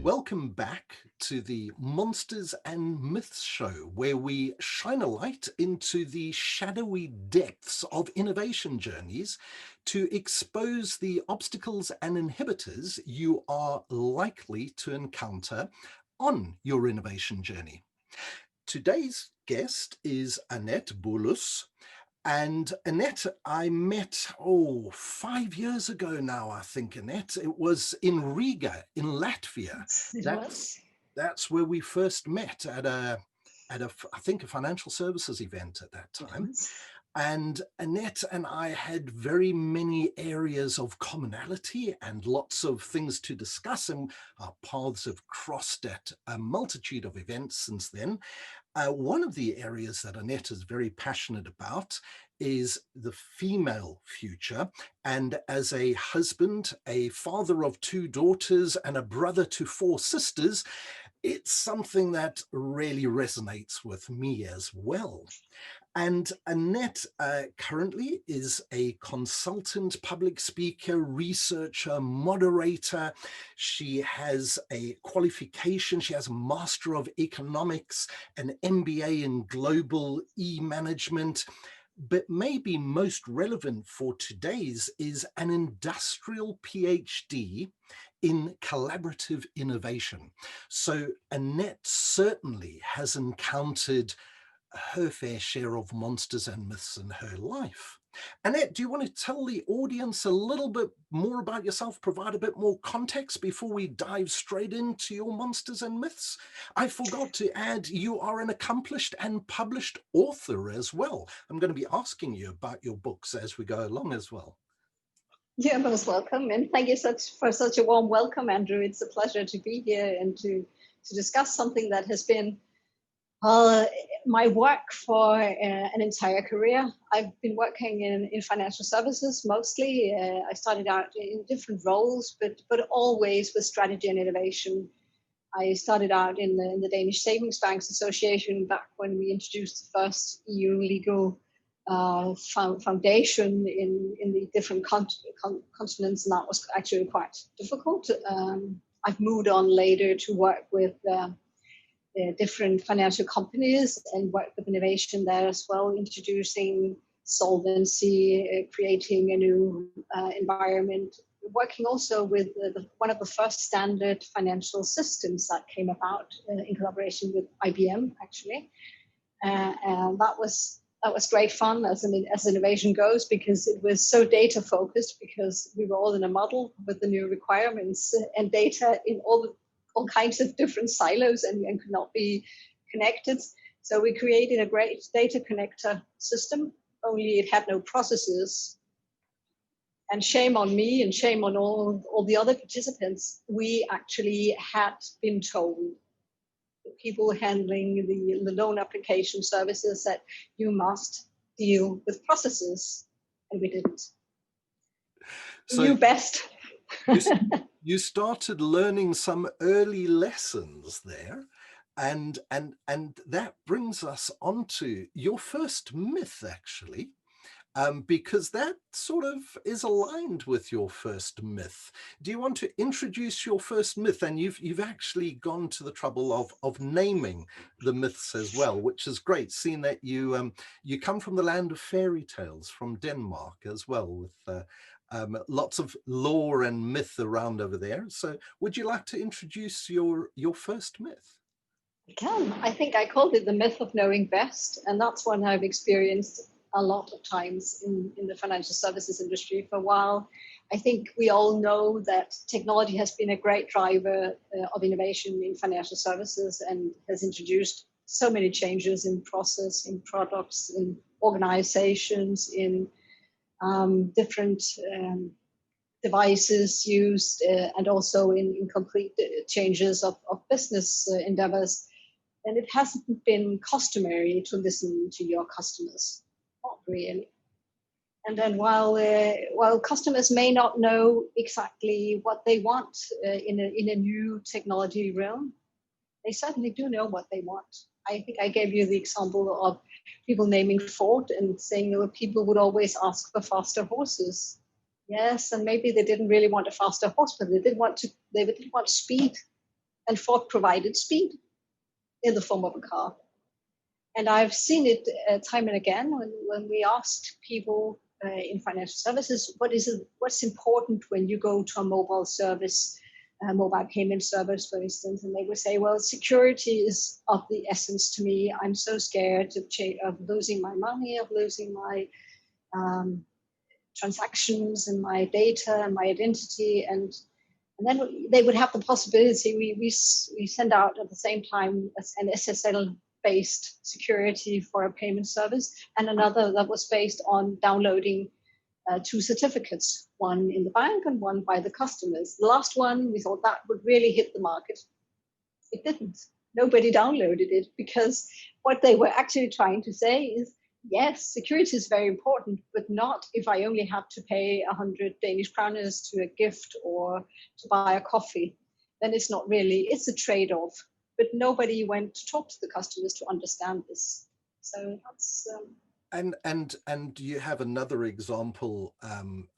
Welcome back to the Monsters and Myths show, where we shine a light into the shadowy depths of innovation journeys to expose the obstacles and inhibitors you are likely to encounter on your innovation journey. Today's guest is Anette Broløs. And Anette, I met, 5 years ago now, I think, Anette. It was in Riga, in Latvia. That's where we first met at I think, a financial services event at that time. Yes. And Anette and I had very many areas of commonality and lots of things to discuss, and our paths have crossed at a multitude of events since then. One of the areas that Anette is very passionate about is the female future. And as a husband, a father of 2 daughters, and a brother to 4 sisters, it's something that really resonates with me as well. And Anette currently is a consultant, public speaker, researcher, moderator. She has a qualification. She has a Master of Economics, an MBA in Global E-Management. But maybe most relevant for today's is an industrial PhD in collaborative innovation. So Anette certainly has encountered her fair share of monsters and myths in her life. Anette, do you want to tell the audience a little bit more about yourself, provide a bit more context before we dive straight into your monsters and myths? I forgot to add, you are an accomplished and published author as well. I'm going to be asking you about your books as we go along as well. You're most welcome, and thank you for such a warm welcome, Andrew. It's a pleasure to be here and to discuss something that has been my work for an entire career. I've been working in financial services mostly. I started out in different roles, but always with strategy and innovation. I started out in the Danish Savings Banks Association back when we introduced the first EU legal foundation in the different continents, and that was actually quite difficult. I've moved on later to work with different financial companies and work with innovation there as well, introducing solvency, creating a new environment, working also with one of the first standard financial systems that came about in collaboration with IBM, actually. And that was great fun as innovation goes, because it was so data focused, because we were all in a model with the new requirements and data in all kinds of different silos and could not be connected. So we created a great data connector system, only it had no processes. And shame on me and shame on all the other participants. We actually had been told, the people handling the loan application services, that you must deal with processes, and we didn't. So you best. You started learning some early lessons there, and that brings us on to your first myth, actually, because that sort of is aligned with your first myth. Do you want to introduce your first myth? And you've actually gone to the trouble of naming the myths as well, which is great, seeing that you come from the land of fairy tales, from Denmark as well, with lots of lore and myth around over there. So would you like to introduce your first myth? I can. I think I called it the myth of knowing best. And that's one I've experienced a lot of times in the financial services industry for a while. I think we all know that technology has been a great driver of innovation in financial services and has introduced so many changes in process, in products, in organizations, in different devices used, and also in complete changes of business endeavors. And it hasn't been customary to listen to your customers, not really. And then while customers may not know exactly what they want in a new technology realm, they certainly do know what they want. I think I gave you the example of people naming Ford and saying that people would always ask for faster horses. Yes, and maybe they didn't really want a faster horse, but they did want speed. and Ford provided speed in the form of a car. And I've seen it time and again when we asked people in financial services, what's important when you go to a mobile service, a mobile payment service, for instance, and they would say, well, security is of the essence to me. I'm so scared of losing my money, of losing my transactions and my data and my identity. And then they would have the possibility, we send out at the same time an SSL-based security for a payment service, and another that was based on downloading 2 certificates, one in the bank and one by the customers. The last one, we thought that would really hit the market. It didn't. Nobody downloaded it, because what they were actually trying to say is, yes, security is very important, but not if I only have to pay 100 Danish kroners to a gift or to buy a coffee. Then it's not really, it's a trade-off. But nobody went to talk to the customers to understand this. So that's... And you have another example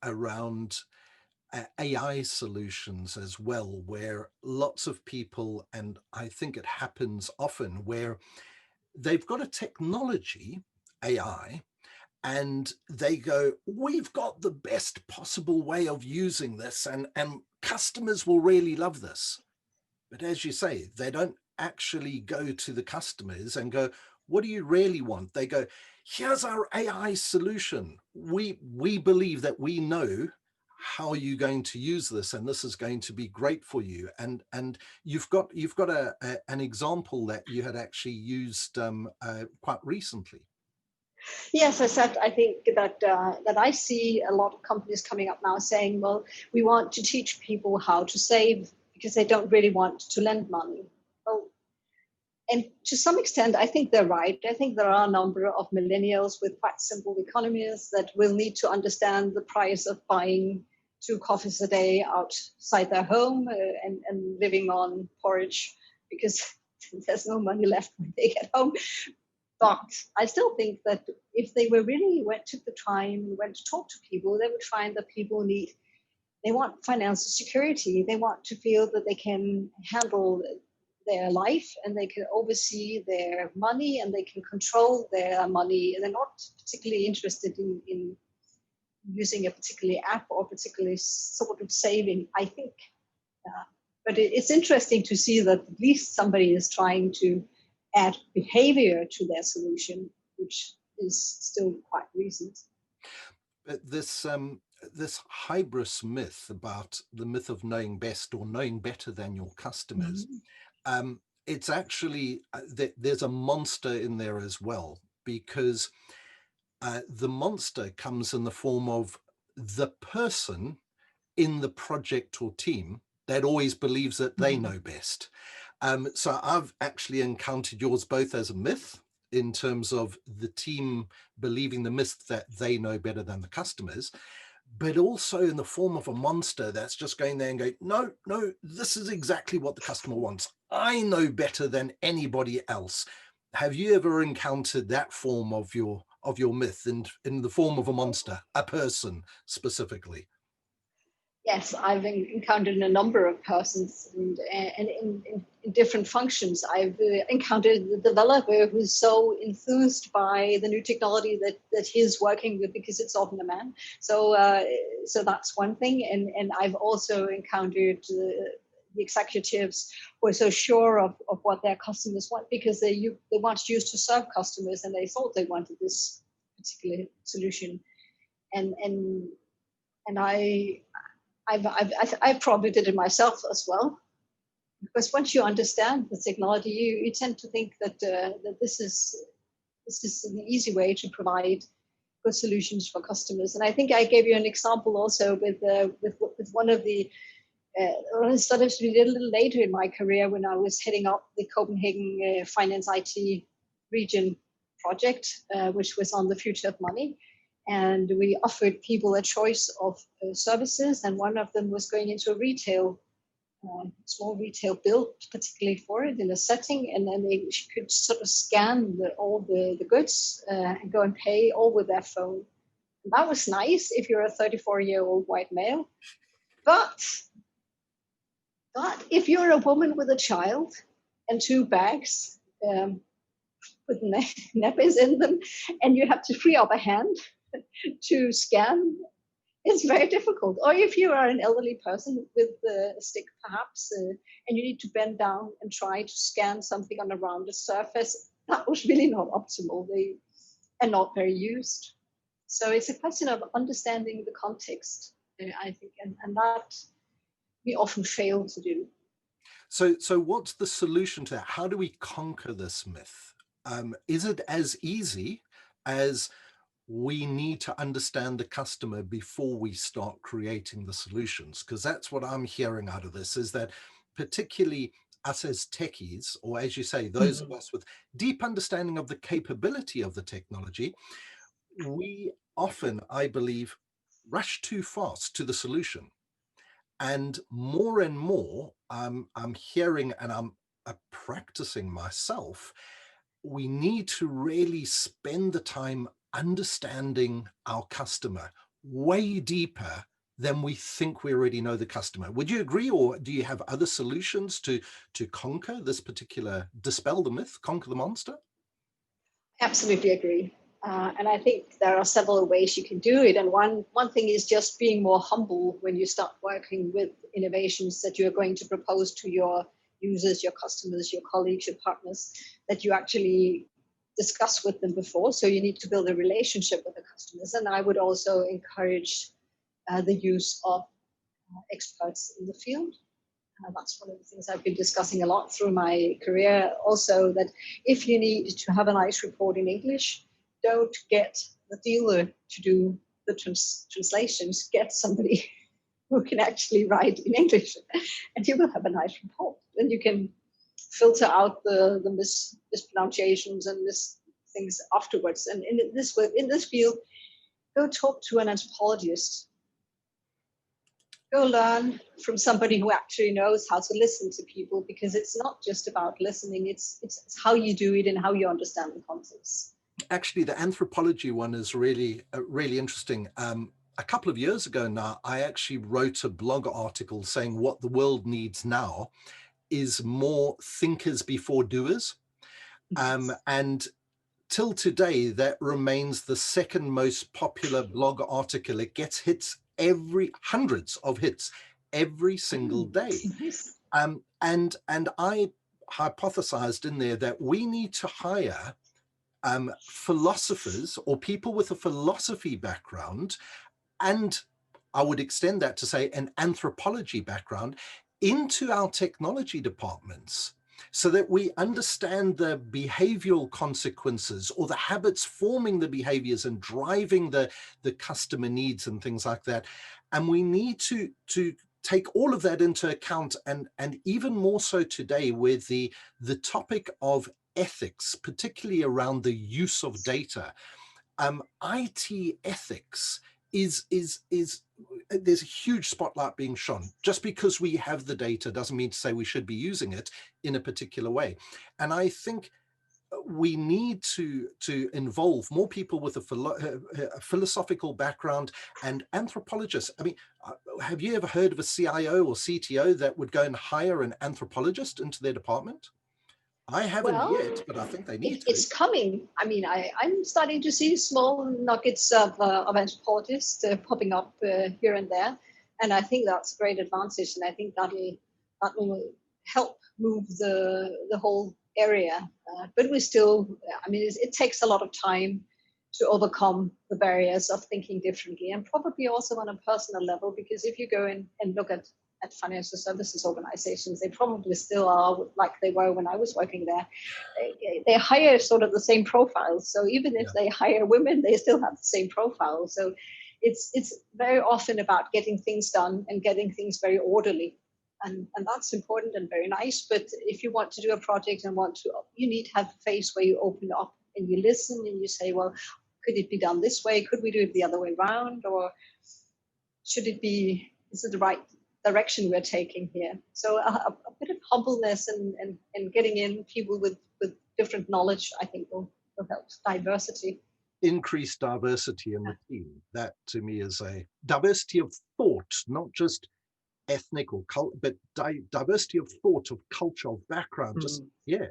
around AI solutions as well, where lots of people, and I think it happens often, where they've got a technology, AI, and they go, we've got the best possible way of using this, and customers will really love this. But as you say, they don't actually go to the customers and go, what do you really want? They go, here's our AI solution. We believe that we know how you're going to use this, and this is going to be great for you. And you've got an example that you had actually used quite recently. Yes, I think that I see a lot of companies coming up now saying, well, we want to teach people how to save because they don't really want to lend money. Well, and to some extent, I think they're right. I think there are a number of millennials with quite simple economies that will need to understand the price of buying 2 coffees a day outside their home and living on porridge because there's no money left when they get home. But I still think that if they took the time, went to talk to people, they would find that people they want financial security. They want to feel that they can handle their life and they can oversee their money and they can control their money. They're not particularly interested in using a particular app or particularly sort of saving, I think. But it's interesting to see that at least somebody is trying to add behavior to their solution, which is still quite recent. But this hybris myth about the myth of knowing best or knowing better than your customers, it's actually, there's a monster in there as well, because the monster comes in the form of the person in the project or team that always believes that they know best. So I've actually encountered yours both as a myth in terms of the team believing the myth that they know better than the customers, but also in the form of a monster that's just going there and going, no, this is exactly what the customer wants. I know better than anybody else. Have you ever encountered that form of your myth in the form of a monster, a person specifically? Yes, I've encountered a number of persons and in different functions. I've encountered the developer who's so enthused by the new technology that he's working with because it's often a man. So that's one thing. And I've also encountered the executives who are so sure of what their customers want because they once used to serve customers and they thought they wanted this particular solution. And I probably did it myself as well, because once you understand the technology, you tend to think that this is an easy way to provide good solutions for customers. And I think I gave you an example also with one of the. It started to be a little later in my career when I was heading up the Copenhagen Finance IT region project, which was on the future of money. And we offered people a choice of services, and one of them was going into a small retail build, particularly for it in a setting, and then they could sort of scan all the goods and go and pay all with their phone. And that was nice if you're a 34-year-old white male, but But if you're a woman with a child and two bags with nappies in them, and you have to free up a hand to scan, it's very difficult. Or if you are an elderly person with a stick, perhaps, and you need to bend down and try to scan something on a rounded surface, that was really not optimal. They are not very used. So it's a question of understanding the context, I think, and that we often fail to do. So what's the solution to that? How do we conquer this myth? Is it as easy as we need to understand the customer before we start creating the solutions? Because that's what I'm hearing out of this, is that particularly us as techies, or as you say, those of us with deep understanding of the capability of the technology, we often, I believe, rush too fast to the solution. And more, I'm hearing, and I'm practicing myself, we need to really spend the time understanding our customer way deeper than we think we already know the customer. Would you agree, or do you have other solutions to conquer this particular, dispel the myth, conquer the monster? Absolutely agree. And I think there are several ways you can do it. And one thing is just being more humble when you start working with innovations that you're going to propose to your users, your customers, your colleagues, your partners, that you actually discuss with them before. So you need to build a relationship with the customers. And I would also encourage the use of experts in the field. That's one of the things I've been discussing a lot through my career. Also, that if you need to have a nice report in English, don't get the dealer to do the translations. Get somebody who can actually write in English, and you will have a nice report. Then you can filter out the mispronunciations and things afterwards. And in this field, go talk to an anthropologist. Go learn from somebody who actually knows how to listen to people, because it's not just about listening, it's how you do it and how you understand the context. Actually, the anthropology one is really interesting. A couple of years ago now, I actually wrote a blog article saying what the world needs now is more thinkers before doers. And till today, that remains the second most popular blog article. It gets hits hundreds of hits every single day. And I hypothesized in there that we need to hire philosophers or people with a philosophy background, and I would extend that to say an anthropology background, into our technology departments, so that we understand the behavioral consequences or the habits forming the behaviors and driving the customer needs and things like that. And we need to take all of that into account, and even more so today with the topic of ethics, particularly around the use of data. IT ethics is there's a huge spotlight being shone. Just because we have the data doesn't mean to say we should be using it in a particular way. And I think we need to involve more people with a philosophical background and anthropologists. I mean, have you ever heard of a CIO or CTO that would go and hire an anthropologist into their department? I haven't yet, but I think they need to. It's coming. I mean, I'm starting to see small nuggets of anthropologists popping up here and there, and I think that's a great advantage. And I think that will help move the whole area. But we still, I mean, it takes a lot of time to overcome the barriers of thinking differently, and probably also on a personal level, because if you go in and look at financial services organizations, they probably still are like they were when I was working there. They hire sort of the same profiles. So even if they hire women, they still have the same profile. So it's very often about getting things done and getting things very orderly. And that's important and very nice. But if you want to do a project and you need to have a phase where you open up and you listen and you say, well, could it be done this way? Could we do it the other way around? Or is it the right direction we're taking here? So a bit of humbleness and getting in people with different knowledge, I think will help. Diversity. Increased diversity in the team. That to me is a diversity of thought, not just ethnic or but diversity of thought, of culture, of background, just, yeah,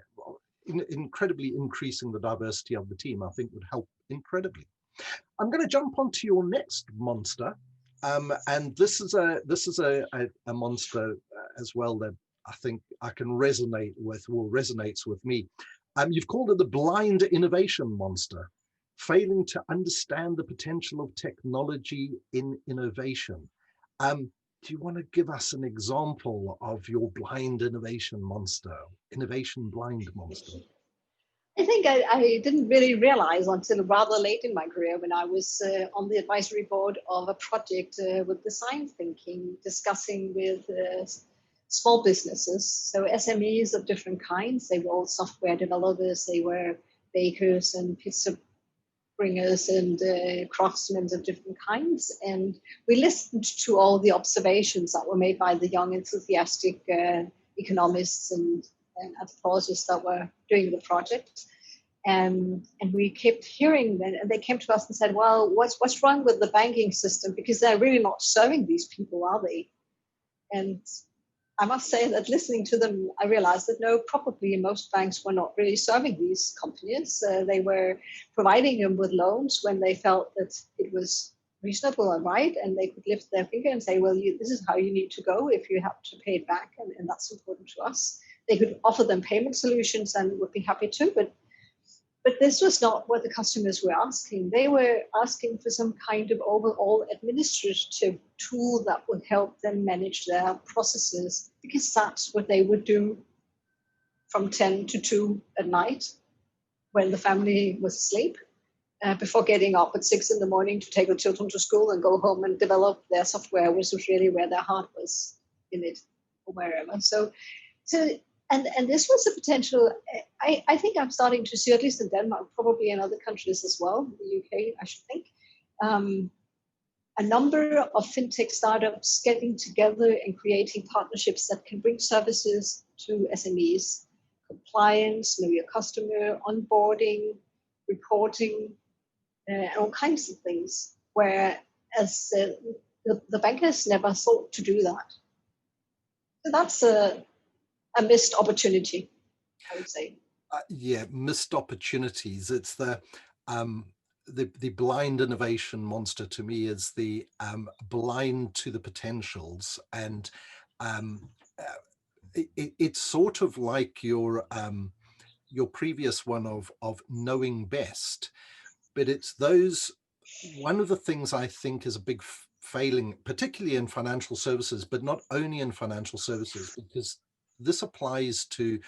incredibly increasing the diversity of the team, I think would help incredibly. I'm going to jump onto your next monster. And this is a monster as well that I think I can resonate with, or resonates with me. You've called it the blind innovation monster, failing to understand the potential of technology in innovation. Do you want to give us an example of your blind innovation monster, innovation blind monster? I think I didn't really realize until rather late in my career, when I was on the advisory board of a project with design thinking, discussing with small businesses, so SMEs of different kinds. They were all software developers, they were bakers and pizza bringers and craftsmen of different kinds. And we listened to all the observations that were made by the young, enthusiastic economists and anthropologists that were doing the project. And we kept hearing them, and they came to us and said, well, what's wrong with the banking system? Because they're really not serving these people, are they? And I must say that listening to them, I realized that no, probably most banks were not really serving these companies. They were providing them with loans when they felt that it was reasonable and right, and they could lift their finger and say, well, this is how you need to go if you have to pay it back, and that's important to us. They could offer them payment solutions and would be happy to, but this was not what the customers were asking. They were asking for some kind of overall administrative tool that would help them manage their processes, because that's what they would do from 10 to 2 at night when the family was asleep, before getting up at 6 in the morning to take the children to school and go home and develop their software, which was really where their heart was in it, or wherever. So And this was a potential, I think I'm starting to see, at least in Denmark, probably in other countries as well, the UK, I should think, a number of fintech startups getting together and creating partnerships that can bring services to SMEs, compliance, know your customer, onboarding, reporting, and all kinds of things, whereas the bankers never thought to do that. So that's a missed opportunity, I would say. Yeah, missed opportunities. It's the blind innovation monster to me is the blind to the potentials, and it's sort of like your previous one of knowing best, but it's those. One of the things I think is a big failing, particularly in financial services, but not only in financial services, because this applies to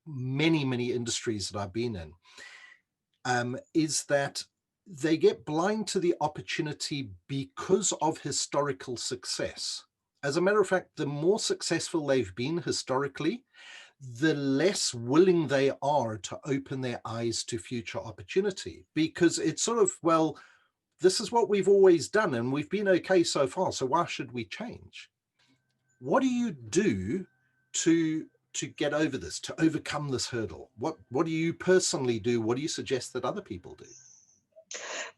many industries that I've been in, is that they get blind to the opportunity because of historical success. As a matter of fact, the more successful they've been historically, the less willing they are to open their eyes to future opportunity, because it's sort of, well, this is what we've always done and we've been okay so far, so why should we change? What do you do to get over this, to overcome this hurdle? What do you personally do? What do you suggest that other people do?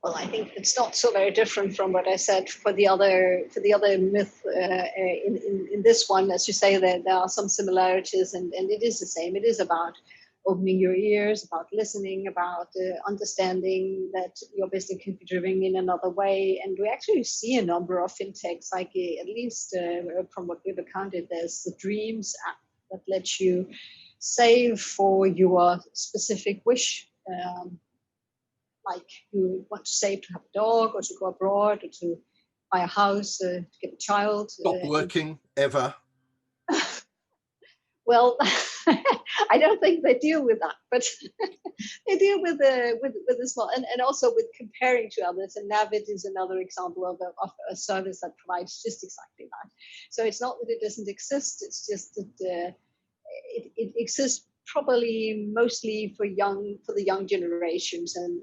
Well, I think it's not so very different from what I said for the other myth in this one. As you say, there are some similarities, and it is the same. It is about opening your ears, about listening, about understanding that your business can be driven in another way. And we actually see a number of fintechs, like at least from what we've accounted, there's the Dreams app that lets you save for your specific wish. Like you want to save to have a dog, or to go abroad, or to buy a house, to get a child. Stop working ever. Well, I don't think they deal with that, but they deal with the small, and also with comparing to others. And Navid is another example of a service that provides just exactly that. So it's not that it doesn't exist; it's just that it exists probably mostly for the young generations, and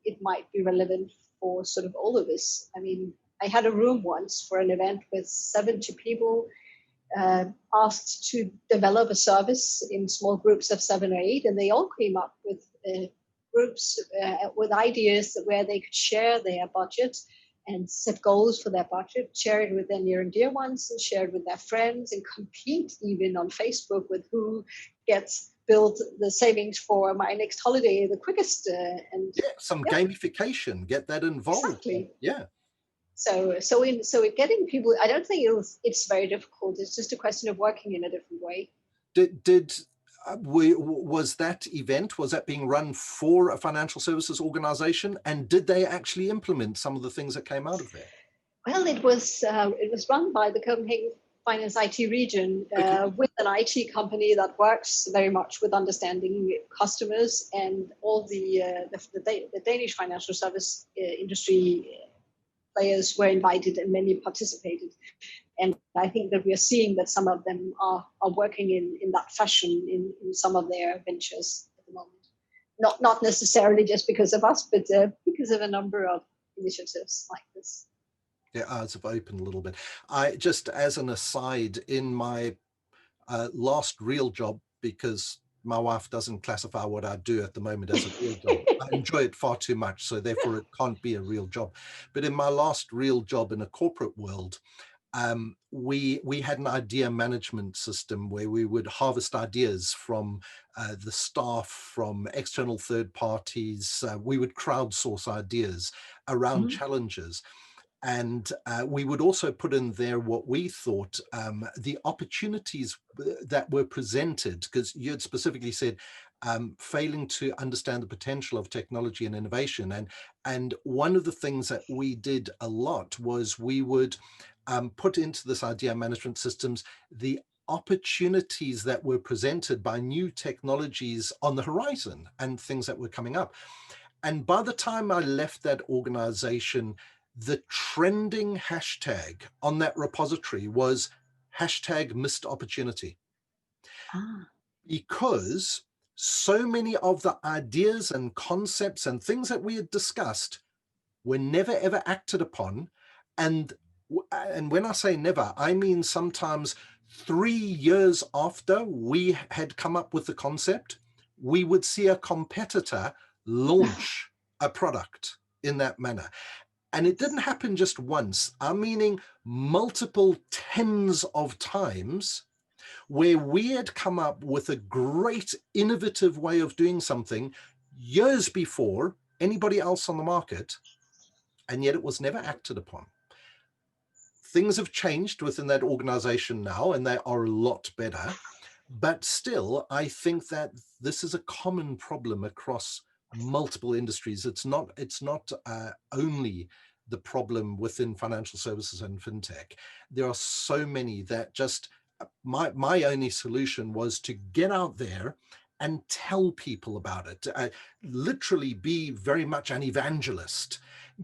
it might be relevant for sort of all of us. I mean, I had a room once for an event with 70 people, asked to develop a service in small groups of 7 or 8, and they all came up with groups with ideas where they could share their budget, and set goals for their budget, share it with their near and dear ones, and share it with their friends, and compete even on Facebook with who gets build the savings for my next holiday the quickest. And yeah, some gamification, get that involved. exactly. Yeah. So getting people, I don't think it's very difficult. It's just a question of working in a different way. Was that event, was that being run for a financial services organization, and did they actually implement some of the things that came out of there? Well, it was run by the Copenhagen Finance IT region with an IT company that works very much with understanding customers, and all the Danish financial service industry players were invited and many participated. And I think that we are seeing that some of them are working in that fashion in some of their ventures at the moment. Not necessarily just because of us, but because of a number of initiatives like this. Yeah, eyes have opened a little bit. I just, as an aside, in my last real job, because my wife doesn't classify what I do at the moment as a real job. I enjoy it far too much, so therefore it can't be a real job. But in my last real job in a corporate world, we had an idea management system where we would harvest ideas from the staff, from external third parties. We would crowdsource ideas around challenges. And we would also put in there what we thought the opportunities that were presented, because you had specifically said failing to understand the potential of technology and innovation. And one of the things that we did a lot was we would put into this idea management systems the opportunities that were presented by new technologies on the horizon and things that were coming up. And by the time I left that organization, the trending hashtag on that repository was hashtag missed opportunity. Because so many of the ideas and concepts and things that we had discussed were never ever acted upon. And when I say never, I mean sometimes 3 years after we had come up with the concept, we would see a competitor launch a product in that manner. And it didn't happen just once. I'm meaning multiple tens of times where we had come up with a great innovative way of doing something years before anybody else on the market, and yet it was never acted upon. Things have changed within that organization now, and they are a lot better. But still, I think that this is a common problem across multiple industries. It's not only the problem within financial services and fintech. There are so many that just, my only solution was to get out there and tell people about it, literally be very much an evangelist,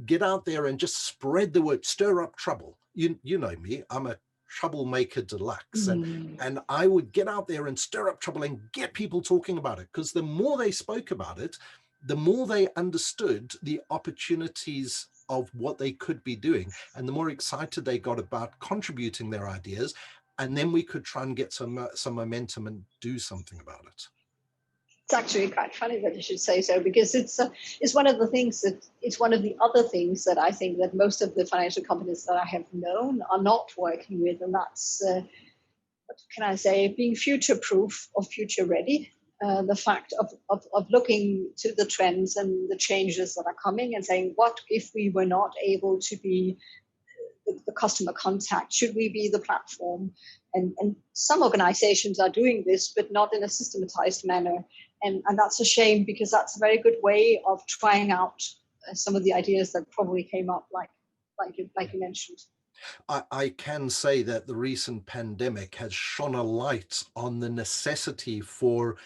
get out there and just spread the word, stir up trouble. You know me, I'm a troublemaker deluxe, and I would get out there and stir up trouble and get people talking about it, because the more they spoke about it, the more they understood the opportunities of what they could be doing, and the more excited they got about contributing their ideas, and then we could try and get some momentum and do something about it. It's actually quite funny that you should say so, because it's one of the things that it's one of the other things that I think that most of the financial companies that I have known are not working with, and that's what can I say, being future proof or future ready. The fact of looking to the trends and the changes that are coming and saying, what if we were not able to be the customer contact? Should we be the platform? And some organizations are doing this, but not in a systematized manner. And that's a shame, because that's a very good way of trying out some of the ideas that probably came up, like you mentioned. I can say that the recent pandemic has shone a light on the necessity for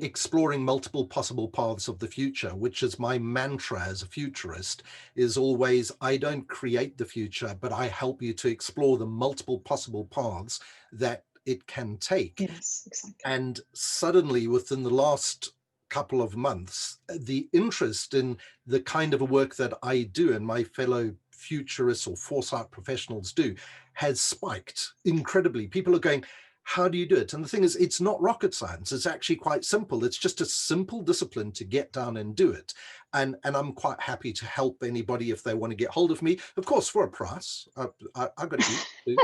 exploring multiple possible paths of the future, which is my mantra as a futurist, is always, I don't create the future, but I help you to explore the multiple possible paths that it can take. Yes, exactly. And suddenly, within the last couple of months, the interest in the kind of a work that I do and my fellow futurists or foresight professionals do has spiked incredibly. People are going, how do you do it? And the thing is, it's not rocket science. It's actually quite simple. It's just a simple discipline to get down and do it. And I'm quite happy to help anybody if they want to get hold of me, of course, for a price. I've got to eat too.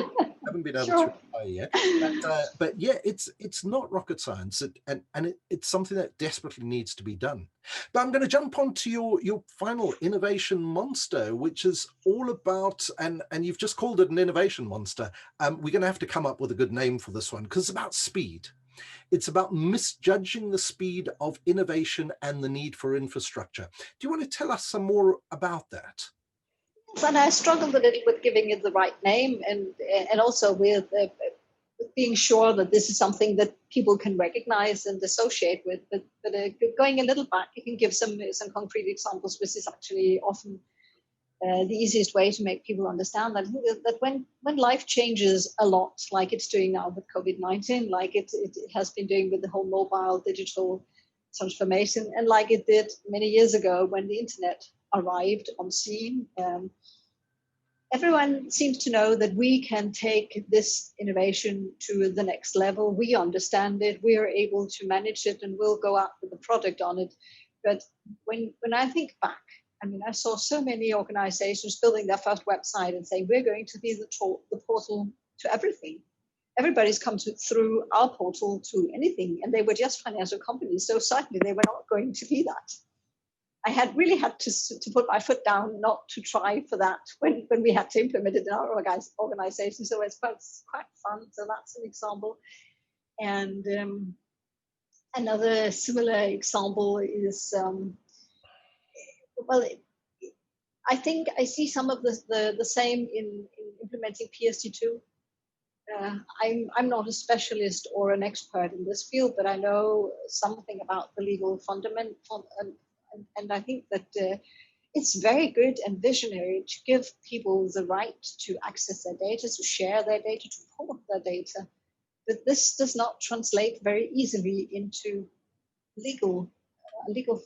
Haven't been able to Sure. retire yet. But yeah, it's not rocket science, it's something that desperately needs to be done. But I'm going to jump on to your final innovation monster, which is all about, and you've just called it an innovation monster. We're going to have to come up with a good name for this one, because it's about speed. It's about misjudging the speed of innovation and the need for infrastructure. Do you want to tell us some more about that? And I struggled a little with giving it the right name, and also with being sure that this is something that people can recognize and associate with. But going a little back, you can give some concrete examples, which is actually often the easiest way to make people understand that when life changes a lot, like it's doing now with COVID-19, like it has been doing with the whole mobile digital transformation, and like it did many years ago when the internet arrived on scene. Everyone seems to know that we can take this innovation to the next level. We understand it, we are able to manage it, and we'll go out with a product on it. But when I think back, I mean, I saw so many organizations building their first website and saying, we're going to be the portal to everything. Everybody's come through our portal to anything, and they were just financial companies. So certainly they were not going to be that. I had really had to put my foot down not to try for that when we had to implement it in our organization. So it's quite fun. So that's an example. And another similar example is, I think I see some of the same in implementing PSD2. I'm not a specialist or an expert in this field, but I know something about the legal fundament. And I think that it's very good and visionary to give people the right to access their data, to share their data, to port their data. But this does not translate very easily into legal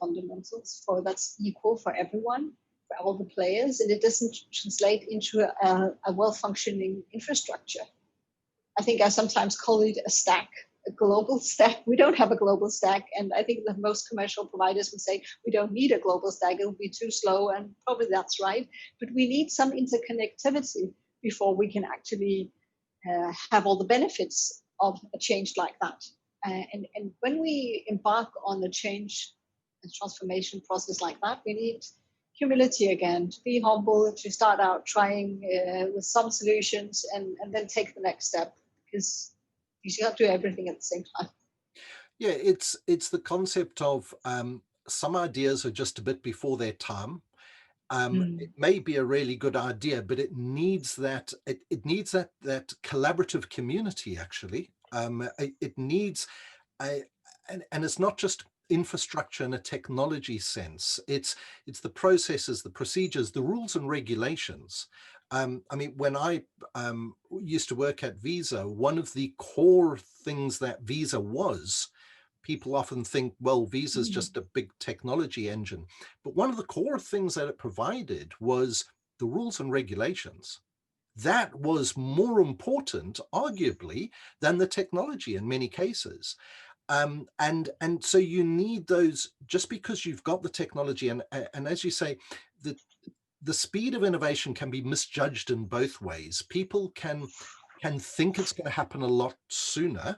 fundamentals that's equal for everyone, for all the players, and it doesn't translate into a well-functioning infrastructure. I think I sometimes call it a stack. A global stack. We don't have a global stack, and I think that most commercial providers would say we don't need a global stack, it'll be too slow, and probably that's right. But we need some interconnectivity before we can actually have all the benefits of a change like that. And when we embark on a change and transformation process like that, we need humility again, to be humble, to start out trying with some solutions and then take the next step, because you should have to do everything at the same time. Yeah, it's the concept of some ideas are just a bit before their time. It may be a really good idea, but it needs that that collaborative community. Actually, it needs and it's not just infrastructure in a technology sense. It's the processes, the procedures, the rules and regulations. I mean, when I used to work at Visa, one of the core things that Visa was, people often think, well, Visa's just a big technology engine. But one of the core things that it provided was the rules and regulations. That was more important, arguably, than the technology in many cases. And so you need those, just because you've got the technology, and as you say, the speed of innovation can be misjudged in both ways. People can think it's going to happen a lot sooner,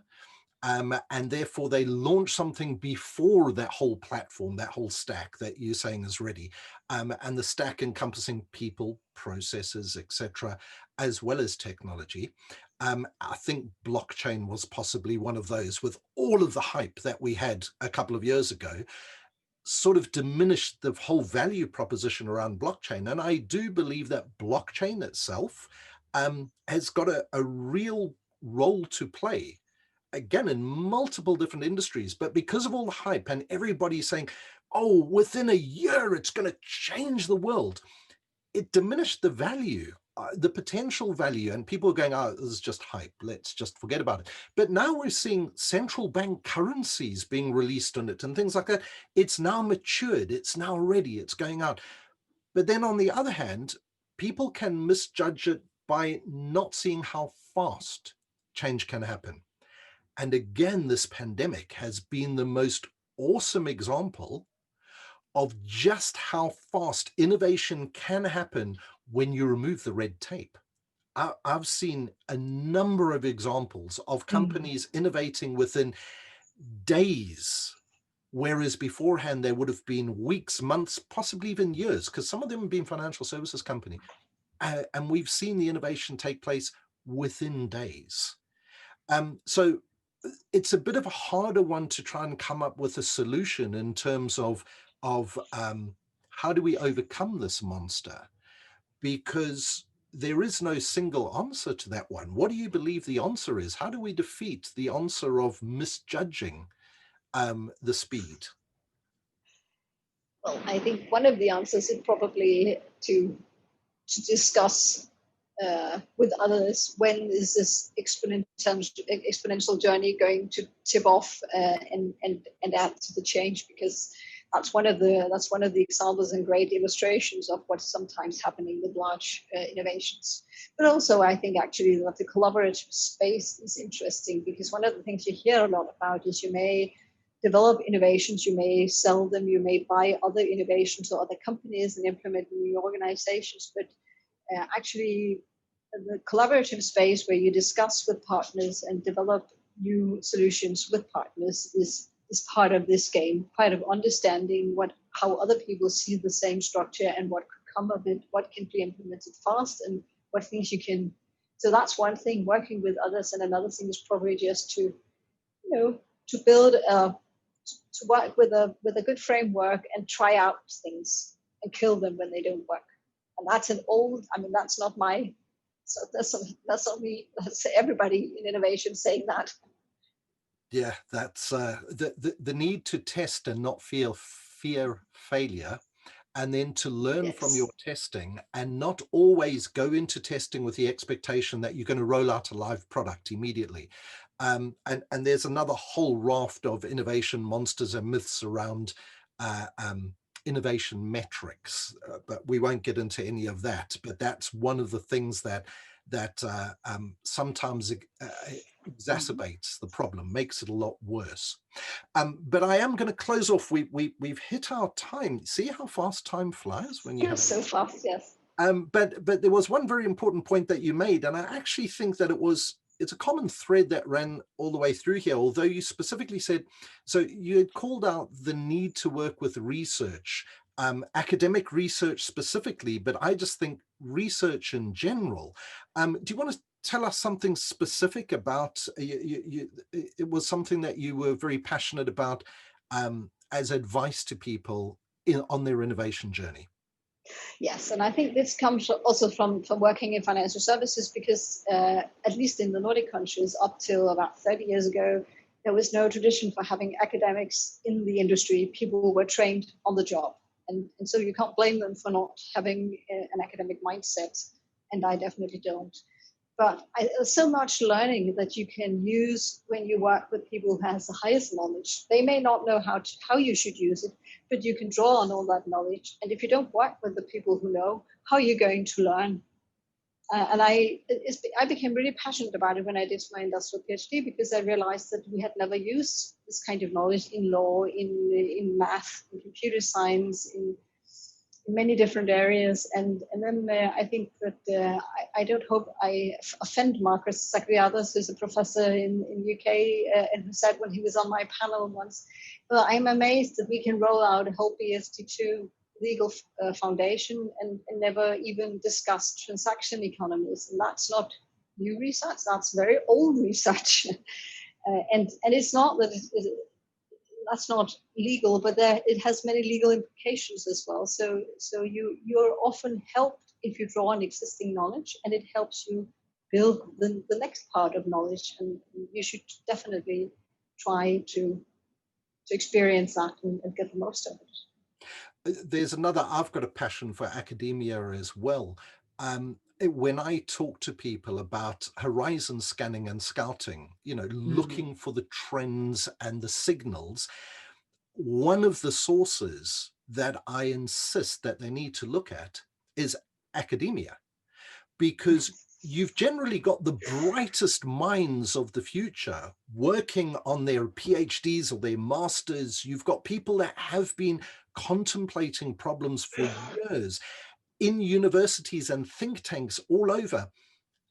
and therefore they launch something before that whole platform, that whole stack that you're saying is ready, and the stack encompassing people, processes, etc., as well as technology. I think blockchain was possibly one of those, with all of the hype that we had a couple of years ago, sort of diminished the whole value proposition around blockchain. And I do believe that blockchain itself has got a real role to play, again, in multiple different industries. But because of all the hype and everybody saying, oh, within a year, it's going to change the world, it diminished the value, the potential value, and people are going, oh, this is just hype, let's just forget about it. But now we're seeing central bank currencies being released on it and things like that. It's now matured, it's now ready, it's going out. But then on the other hand, people can misjudge it by not seeing how fast change can happen. And again, this pandemic has been the most awesome example of just how fast innovation can happen when you remove the red tape. I've seen a number of examples of Mm. companies innovating within days, whereas beforehand there would have been weeks, months, possibly even years, because some of them have been financial services company. And we've seen the innovation take place within days. So it's a bit of a harder one to try and come up with a solution in terms of how do we overcome this monster? Because there is no single answer to that one. What do you believe the answer is? How do we defeat the answer of misjudging the speed? Well, I think one of the answers is probably to discuss with others when is this exponential journey going to tip off and add to the change, because that's one of the examples and great illustrations of what's sometimes happening with large innovations. But also, I think actually that the collaborative space is interesting, because one of the things you hear a lot about is you may develop innovations, you may sell them, you may buy other innovations or other companies and implement in new organizations, but actually the collaborative space where you discuss with partners and develop new solutions with partners is part of this game, part of understanding how other people see the same structure and what could come of it, what can be implemented fast, and what things you can. So that's one thing, working with others, and another thing is probably just to to build to work with a good framework and try out things and kill them when they don't work. And that's an old, I mean, that's not my, so that's not me, that's everybody in innovation saying that. Yeah, that's the need to test and not fear failure, and then to learn from your Yes. testing and not always go into testing with the expectation that you're going to roll out a live product immediately. And there's another whole raft of innovation monsters and myths around innovation metrics, but we won't get into any of that. But that's one of the things that sometimes exacerbates the problem, makes it a lot worse. But I am going to close off. We've hit our time. See how fast time flies when you have. So fast, yes. But there was one very important point that you made, and I actually think that it's a common thread that ran all the way through here. Although you specifically said, so you had called out the need to work with research, academic research specifically, but I just think research in general. Do you want to tell us something specific about it was something that you were very passionate about as advice to people on their innovation journey? Yes, and I think this comes also from working in financial services, because at least in the Nordic countries, up till about 30 years ago, there was no tradition for having academics in the industry. People were trained on the job. And so you can't blame them for not having an academic mindset, and I definitely don't. But there's so much learning that you can use when you work with people who has the highest knowledge. They may not know how you should use it, but you can draw on all that knowledge. And if you don't work with the people who know, how are you going to learn? And I became really passionate about it when I did my industrial PhD, because I realized that we had never used this kind of knowledge in law, in math, in computer science, in many different areas. And then I think that I don't hope I offend Marcus Zachariadis, who's a professor in UK, and who said when he was on my panel once, well, I'm amazed that we can roll out a whole BST2 legal foundation and never even discuss transaction economies. And that's not new research, that's very old research. And it's not that that's not legal, but it has many legal implications as well. So you're often helped if you draw on existing knowledge, and it helps you build the next part of knowledge. And you should definitely try to experience that and get the most of it. There's another, I've got a passion for academia as well. When I talk to people about horizon scanning and scouting, looking for the trends and the signals, one of the sources that I insist that they need to look at is academia, because you've generally got the brightest minds of the future working on their PhDs or their masters. You've got people that have been contemplating problems for years in universities and think tanks all over.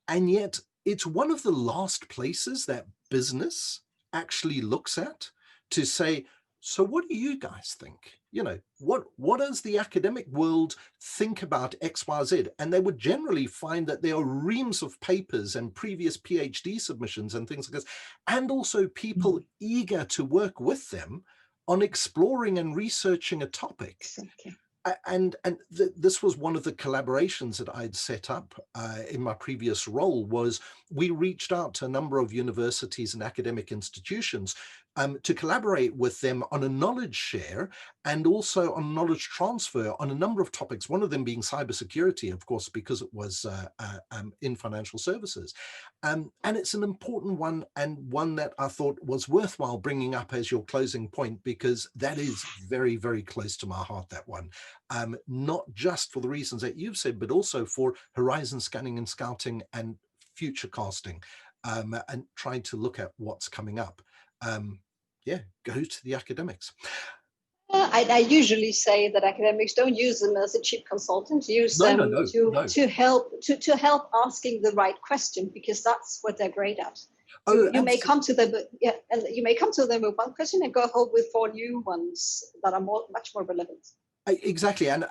And yet it's one of the last places that business actually looks at to say, so what do you guys think? You know, what does the academic world think about X, Y, Z? And they would generally find that there are reams of papers and previous PhD submissions and things like this, and also people eager to work with them on exploring and researching a topic. Exactly. And this was one of the collaborations that I'd set up in my previous role. Was we reached out to a number of universities and academic institutions to collaborate with them on a knowledge share and also on knowledge transfer on a number of topics, one of them being cybersecurity, of course, because it was in financial services. And it's an important one, and one that I thought was worthwhile bringing up as your closing point, because that is very, very close to my heart, that one. Not just for the reasons that you've said, but also for horizon scanning and scouting and future casting, and trying to look at what's coming up. Yeah, go to the academics. I usually say that academics don't use them as a cheap consultant. Use them to help asking the right question, because that's what they're great at. You may come to them, and you may come to them with one question and go home with 4 new ones that are much more relevant. Exactly, and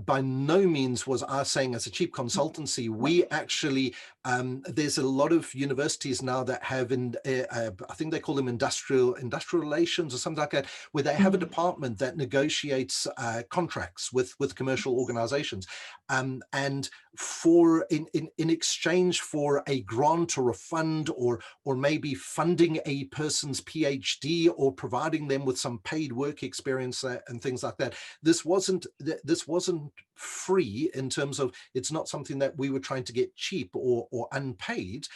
by no means was I saying as a cheap consultancy. We actually, there's a lot of universities now that have, I think they call them industrial relations or something like that, where they have a department that negotiates contracts with commercial organizations, and for in exchange for a grant or a fund, or maybe funding a person's PhD or providing them with some paid work experience and things like that. This wasn't free in terms of, it's not something that we were trying to get cheap or unpaid.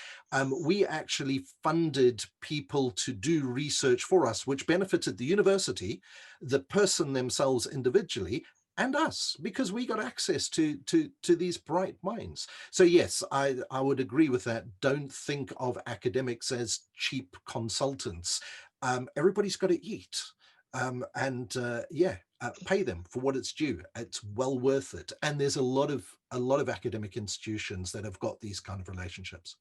We actually funded people to do research for us, which benefited the university, the person themselves individually, and us, because we got access to these bright minds. So yes, I would agree with that. Don't think of academics as cheap consultants. Everybody's got to eat. Pay them for what it's due. It's well worth it. And there's a lot of academic institutions that have got these kind of relationships.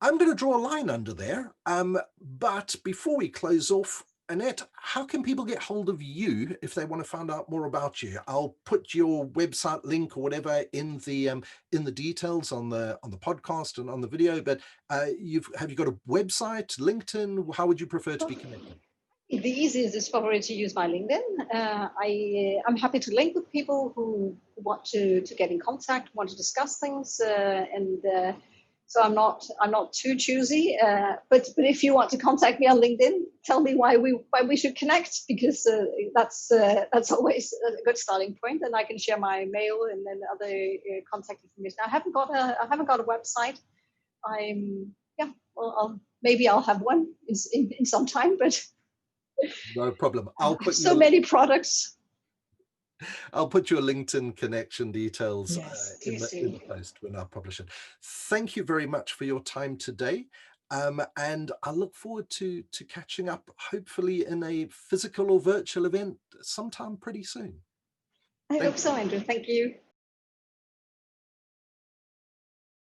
I'm going to draw a line under there. But before we close off, Anette, how can people get hold of you if they want to find out more about you? I'll put your website link or whatever in the details on the podcast and on the video. But have you got a website, LinkedIn? How would you prefer to be connected? The easiest is probably to use my LinkedIn. I'm happy to link with people who want to get in contact, want to discuss things, so I'm not too choosy. But if you want to contact me on LinkedIn, tell me why we should connect, because that's always a good starting point, and I can share my mail and then other contact information. I haven't got a website. Maybe I'll have one in some time, but. No problem. I'll put so many products. I'll put your LinkedIn connection details in the post when I publish it. Thank you very much for your time today. And I look forward to catching up, hopefully in a physical or virtual event sometime pretty soon. I hope so, Andrew. Thank you.